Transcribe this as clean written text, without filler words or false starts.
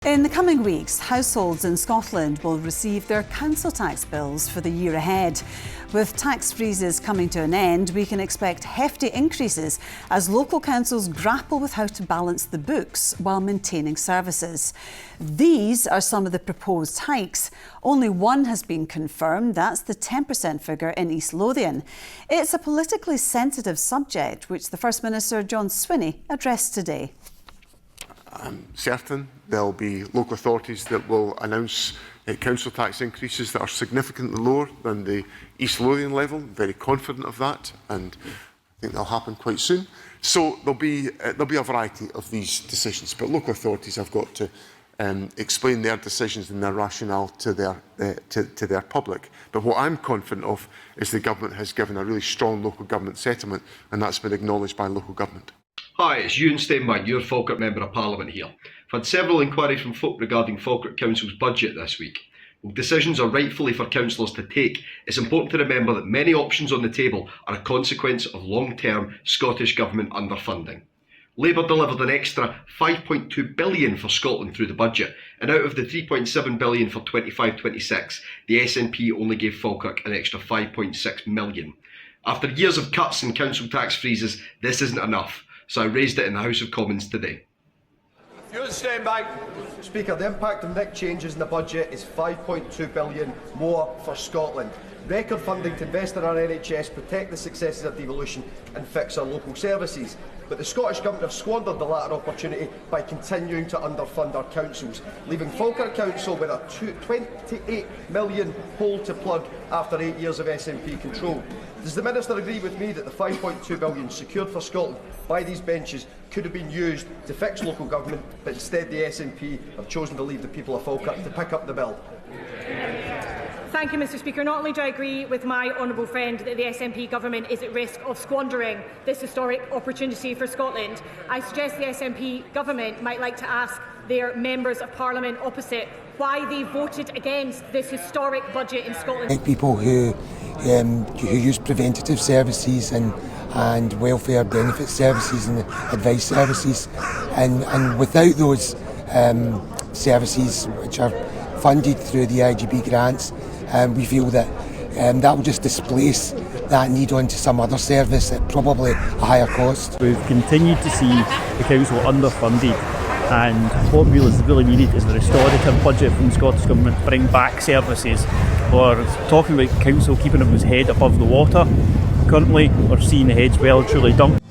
In the coming weeks, households in Scotland will receive their council tax bills for the year ahead. With tax freezes coming to an end, we can expect hefty increases as local councils grapple with how to balance the books while maintaining services. These are some of the proposed hikes. Only one has been confirmed, that's the 10% figure in East Lothian. It's a politically sensitive subject which the First Minister John Swinney addressed today. I'm certain there'll be local authorities that will announce council tax increases that are significantly lower than the East Lothian level. I'm very confident of that, and I think that'll happen quite soon. So there'll be a variety of these decisions, but local authorities have got to explain their decisions and their rationale to their public. But what I'm confident of is the government has given a really strong local government settlement, and that's been acknowledged by local government. Hi, it's Ewan Steinbach, your Falkirk Member of Parliament here. I've had several inquiries from folk regarding Falkirk Council's budget this week. While decisions are rightfully for councillors to take, it's important to remember that many options on the table are a consequence of long-term Scottish Government underfunding. Labour delivered an extra £5.2 billion for Scotland through the budget, and out of the £3.7 billion for 25-26, the SNP only gave Falkirk an extra £5.6 million. After years of cuts and council tax freezes, this isn't enough. So I raised it in the House of Commons today. Ewan Steinbach. Speaker, the impact of next changes in the budget is £5.2 billion more for Scotland. Record funding to invest in our NHS, protect the successes of devolution and fix our local services. But the Scottish Government have squandered the latter opportunity by continuing to underfund our councils, leaving Falkirk Council with a £28 million hole to plug after 8 years of SNP control. Does the Minister agree with me that the £5.2 billion secured for Scotland by these benches could have been used to fix local government, but instead the SNP have chosen to leave the people of Falkirk to pick up the bill? Thank you, Mr Speaker. Not only do I agree with my honourable friend that the SNP government is at risk of squandering this historic opportunity for Scotland, I suggest the SNP government might like to ask their members of Parliament opposite why they voted against this historic budget in Scotland. People who use preventative services and welfare benefit services and advice services, and without those services which are funded through the IGB grants, we feel that that will just displace that need onto some other service at probably a higher cost. We've continued to see the council underfunded, and what is really needed is a restorative budget from the Scottish Government to bring back services. We're talking about council keeping its head above the water. Currently we're seeing the heads well truly dumped.